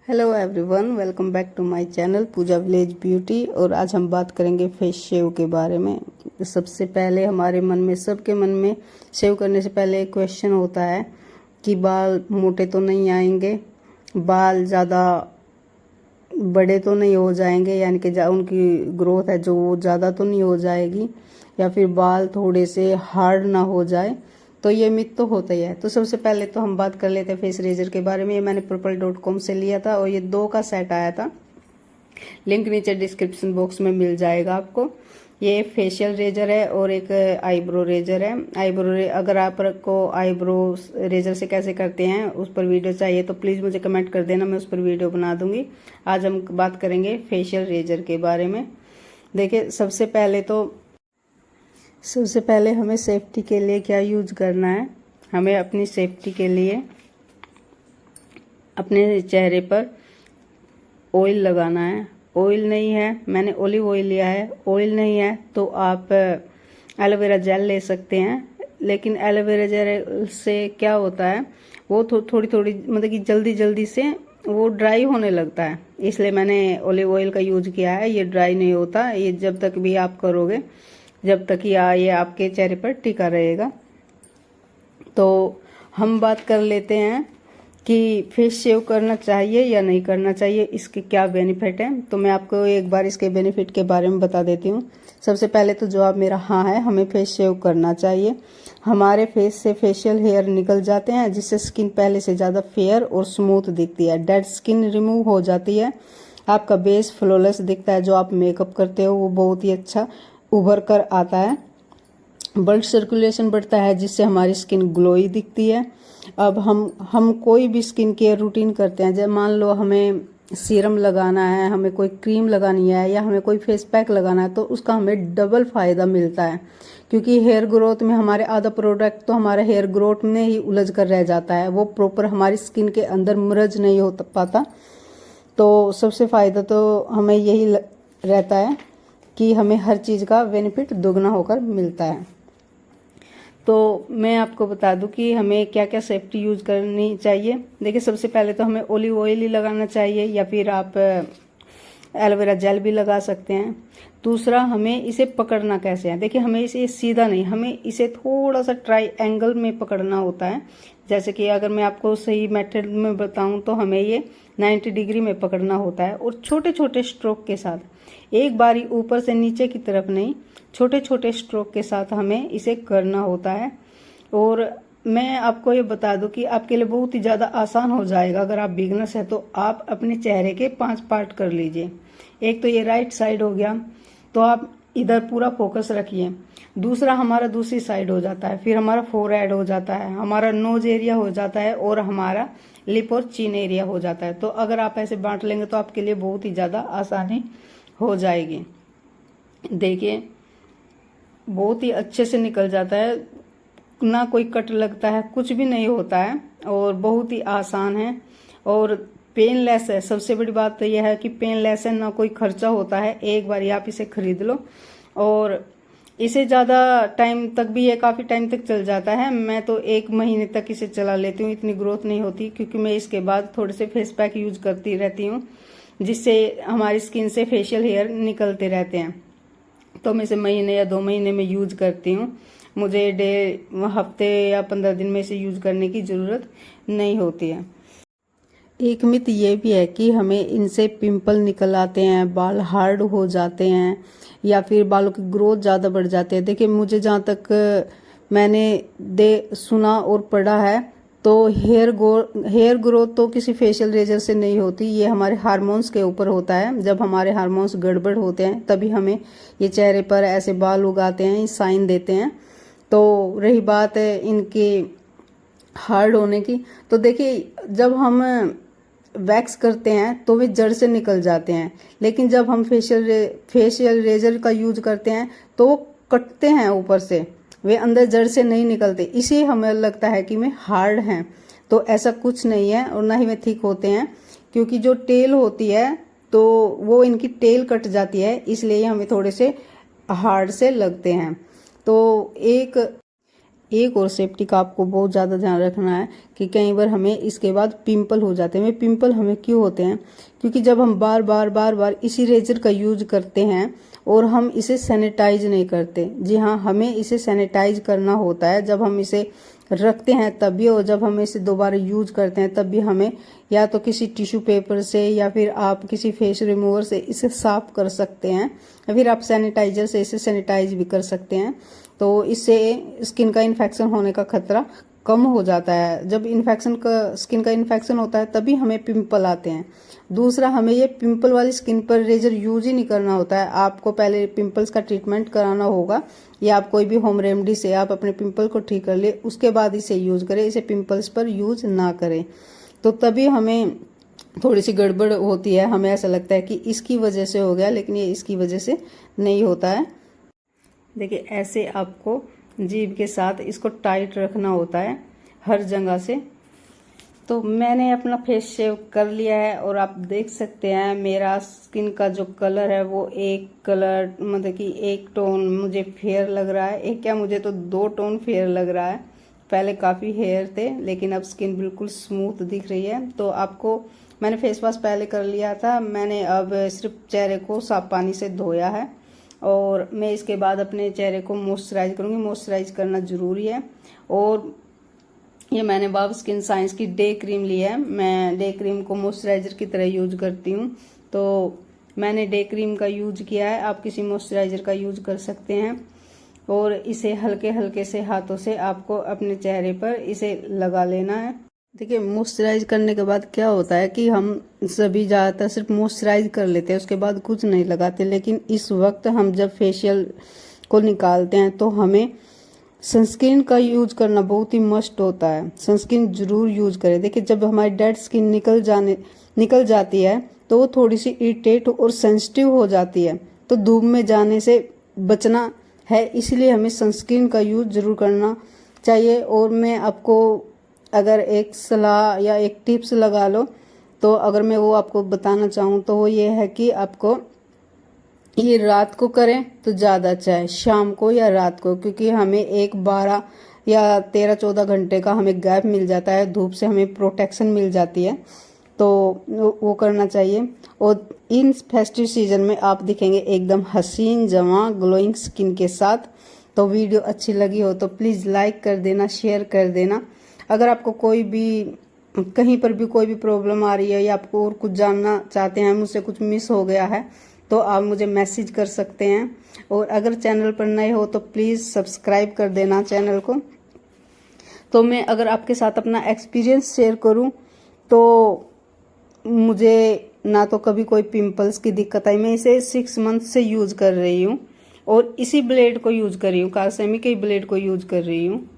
Hello everyone, welcome back to my channel Pooja village beauty. और आज हम बात करेंगे फेस शेव के बारे में। सबसे पहले हमारे मन में, सबके मन में शेव करने से पहले एक क्वेश्चन होता है कि बाल मोटे तो नहीं आएंगे, बाल ज़्यादा बड़े तो नहीं हो जाएंगे, यानी कि उनकी ग्रोथ है जो वो ज़्यादा तो नहीं हो जाएगी, या फिर बाल थोड़े से हार्ड ना हो जाए। तो ये मिथ तो होता ही है। तो सबसे पहले तो हम बात कर लेते हैं फेस रेजर के बारे में। ये मैंने purple.com से लिया था और ये 2 का सेट आया था। लिंक नीचे डिस्क्रिप्शन बॉक्स में मिल जाएगा आपको। ये फेशियल रेजर है और एक आईब्रो रेजर है। अगर आपको आईब्रो रेजर से कैसे करते हैं उस पर वीडियो चाहिए तो प्लीज़ मुझे कमेंट कर देना, मैं उस पर वीडियो बना दूंगी। आज हम बात करेंगे फेशियल रेजर के बारे में। देखिए, सबसे पहले हमें सेफ्टी के लिए क्या यूज करना है। हमें अपनी सेफ्टी के लिए अपने चेहरे पर ऑयल लगाना है। ऑयल नहीं है, मैंने ओलिव ऑयल लिया है। ऑयल नहीं है तो आप एलोवेरा जेल ले सकते हैं। लेकिन एलोवेरा जेल से क्या होता है, वो थोड़ी थोड़ी मतलब कि जल्दी जल्दी से वो ड्राई होने लगता है, इसलिए मैंने ओलिव ऑयल का यूज किया है। ये ड्राई नहीं होता, ये जब तक भी आप करोगे, जब तक ये आपके चेहरे पर टिका रहेगा। तो हम बात कर लेते हैं कि फेस शेव करना चाहिए या नहीं करना चाहिए, इसके क्या बेनिफिट है। तो मैं आपको एक बार इसके बेनिफिट के बारे में बता देती हूँ। सबसे पहले तो जवाब मेरा हाँ है, हमें फेस शेव करना चाहिए। हमारे फेस से फेशियल हेयर निकल जाते हैं, जिससे स्किन पहले से ज़्यादा फेयर और स्मूथ दिखती है। डेड स्किन रिमूव हो जाती है, आपका बेस फ्लॉलेस दिखता है। जो आप मेकअप करते हो वो बहुत ही अच्छा उभर कर आता है। ब्लड सर्कुलेशन बढ़ता है, जिससे हमारी स्किन ग्लोई दिखती है। अब हम कोई भी स्किन केयर रूटीन करते हैं, जब मान लो हमें सीरम लगाना है, हमें कोई क्रीम लगानी है या हमें कोई फेस पैक लगाना है, तो उसका हमें डबल फायदा मिलता है। क्योंकि हेयर ग्रोथ में हमारे आधा प्रोडक्ट तो हमारा हेयर ग्रोथ में ही उलझ कर रह जाता है, वो प्रॉपर हमारी स्किन के अंदर मर्ज नहीं हो पाता। तो सबसे फ़ायदा तो हमें यही रहता है कि हमें हर चीज़ का बेनिफिट दोगुना होकर मिलता है। तो मैं आपको बता दूं कि हमें क्या क्या सेफ्टी यूज करनी चाहिए। देखिए, सबसे पहले तो हमें ओलिव ऑयल ही लगाना चाहिए, या फिर आप एलोवेरा जेल भी लगा सकते हैं। दूसरा, हमें इसे पकड़ना कैसे है। देखिए, हमें इसे सीधा नहीं, हमें इसे थोड़ा सा ट्रायंगल में पकड़ना होता है। जैसे कि अगर मैं आपको सही मेथड में बताऊं तो हमें ये 90 डिग्री में पकड़ना होता है, और छोटे छोटे स्ट्रोक के साथ, एक बारी ऊपर से नीचे की तरफ नहीं, छोटे छोटे स्ट्रोक के साथ हमें इसे करना होता है। और मैं आपको ये बता दूं कि आपके लिए बहुत ही ज़्यादा आसान हो जाएगा। अगर आप बिगनर्स है तो आप अपने चेहरे के 5 पार्ट कर लीजिए। एक तो ये राइट साइड हो गया, तो आप इधर पूरा फोकस रखिए। दूसरा हमारा दूसरी साइड हो जाता है, फिर हमारा फोरहेड हो जाता है, हमारा नोज एरिया हो जाता है, और हमारा लिप और चिन एरिया हो जाता है। तो अगर आप ऐसे बांट लेंगे तो आपके लिए बहुत ही ज़्यादा आसानी हो जाएगी। देखिए, बहुत ही अच्छे से निकल जाता है, ना कोई कट लगता है, कुछ भी नहीं होता है, और बहुत ही आसान है और पेनलेस है। सबसे बड़ी बात तो यह है कि पेनलेस है, ना कोई खर्चा होता है। एक बार आप इसे खरीद लो, और इसे ज़्यादा टाइम तक भी, ये काफ़ी टाइम तक चल जाता है। मैं तो 1 महीने तक इसे चला लेती हूँ, इतनी ग्रोथ नहीं होती, क्योंकि मैं इसके बाद थोड़े से फेस पैक यूज करती रहती हूँ, जिससे हमारी स्किन से फेशियल हेयर निकलते रहते हैं। तो मैं इसे महीने या 2 महीने में यूज करती हूँ। मुझे हफ्ते या 15 दिन में इसे यूज करने की ज़रूरत नहीं होती है। एक मिथ ये भी है कि हमें इनसे पिंपल निकल आते हैं, बाल हार्ड हो जाते हैं, या फिर बालों की ग्रोथ ज़्यादा बढ़ जाती है। देखिए, मुझे जहाँ तक मैंने सुना और पढ़ा है, तो हेयर ग्रोथ तो किसी फेशियल रेजर से नहीं होती, ये हमारे हार्मोन्स के ऊपर होता है। जब हमारे हार्मोन्स गड़बड़ होते हैं तभी हमें ये चेहरे पर ऐसे बाल उगाते हैं, साइन देते हैं। तो रही बात है इनके हार्ड होने की, तो देखिए, जब हम वैक्स करते हैं तो वे जड़ से निकल जाते हैं, लेकिन जब हम फेशियल रेजर का यूज करते हैं तो वो कटते हैं ऊपर से, वे अंदर जड़ से नहीं निकलते। इसी हमें लगता है कि वे हार्ड हैं, तो ऐसा कुछ नहीं है, और ना ही वे थिक होते हैं, क्योंकि जो टेल होती है तो वो इनकी टेल कट जाती है, इसलिए हमें थोड़े से हार्ड से लगते हैं। तो एक और सेफ्टी का आपको बहुत ज़्यादा ध्यान रखना है कि कई बार हमें इसके बाद पिंपल हो जाते हैं। पिंपल हमें क्यों होते हैं? क्योंकि जब हम बार बार इसी रेजर का यूज करते हैं और हम इसे सैनिटाइज नहीं करते। जी हाँ, हमें इसे सैनिटाइज करना होता है। जब हम इसे रखते हैं तब भी, और जब हम इसे दोबारा यूज करते हैं तब भी हमें या तो किसी टिश्यू पेपर से या फिर आप किसी फेस रिमूवर से इसे साफ कर सकते हैं, या फिर आप सैनिटाइजर से इसे सैनिटाइज भी कर सकते हैं। तो इससे स्किन का इन्फेक्शन होने का खतरा कम हो जाता है। जब स्किन का इन्फेक्शन होता है तभी हमें पिंपल आते हैं। दूसरा, हमें ये पिंपल वाली स्किन पर रेजर यूज ही नहीं करना होता है। आपको पहले पिंपल्स का ट्रीटमेंट कराना होगा, या आप कोई भी होम रेमेडी से आप अपने पिंपल को ठीक कर ले, उसके बाद इसे यूज करें। इसे पिंपल्स पर यूज ना करें। तो तभी हमें थोड़ी सी गड़बड़ होती है, हमें ऐसा लगता है कि इसकी वजह से हो गया, लेकिन ये इसकी वजह से नहीं होता है। देखिए, ऐसे आपको जीभ के साथ इसको टाइट रखना होता है हर जगह से। तो मैंने अपना फेस शेव कर लिया है और आप देख सकते हैं मेरा स्किन का जो कलर है वो एक कलर, मतलब कि एक टोन मुझे फेयर लग रहा है। एक क्या, मुझे तो 2 टोन फेयर लग रहा है। पहले काफ़ी हेयर थे, लेकिन अब स्किन बिल्कुल स्मूथ दिख रही है। तो आपको, मैंने फेस वॉश पहले कर लिया था, मैंने अब सिर्फ चेहरे को साफ पानी से धोया है और मैं इसके बाद अपने चेहरे को मॉइस्चराइज करूँगी। मॉइस्चराइज करना ज़रूरी है। और ये मैंने वाव स्किन साइंस की डे क्रीम ली है। मैं डे क्रीम को मॉइस्चराइजर की तरह यूज करती हूँ, तो मैंने डे क्रीम का यूज किया है। आप किसी मॉइस्चराइजर का यूज कर सकते हैं। और इसे हल्के हल्के से हाथों से आपको अपने चेहरे पर इसे लगा लेना है। देखिए, मॉइस्चराइज करने के बाद क्या होता है कि हम सभी ज़्यादातर सिर्फ मॉइस्चराइज कर लेते हैं, उसके बाद कुछ नहीं लगाते। लेकिन इस वक्त हम जब फेशियल को निकालते हैं तो हमें सनस्क्रीन का यूज करना बहुत ही मस्ट होता है। सनस्क्रीन जरूर यूज करें। देखिए, जब हमारी डेड स्किन निकल जाती है तो वो थोड़ी सी इरिटेट और सेंसिटिव हो जाती है, तो धूप में जाने से बचना है। इसलिए हमें सनस्क्रीन का यूज जरूर करना चाहिए। और मैं आपको अगर एक सलाह या एक टिप्स लगा लो, तो अगर मैं वो आपको बताना चाहूँ तो वो ये है कि आपको ये रात को करें तो ज़्यादा अच्छा है, शाम को या रात को, क्योंकि हमें 12 या 13-14 घंटे का हमें गैप मिल जाता है, धूप से हमें प्रोटेक्शन मिल जाती है। तो वो करना चाहिए। और इन फेस्टिव सीजन में आप दिखेंगे एकदम हसीन जवां ग्लोइंग स्किन के साथ। तो वीडियो अच्छी लगी हो तो प्लीज़ लाइक कर देना, शेयर कर देना। अगर आपको कोई भी कहीं पर भी कोई भी प्रॉब्लम आ रही है या आपको और कुछ जानना चाहते हैं, मुझसे कुछ मिस हो गया है, तो आप मुझे मैसेज कर सकते हैं। और अगर चैनल पर नए हो तो प्लीज़ सब्सक्राइब कर देना चैनल को। तो मैं अगर आपके साथ अपना एक्सपीरियंस शेयर करूं तो मुझे ना तो कभी कोई पिंपल्स की दिक्कत आई। मैं इसे 6 मंथ से यूज़ कर रही हूँ और इसी ब्लेड को यूज़ कर रही हूँ, कालसेमी के ब्लेड को यूज़ कर रही हूँ।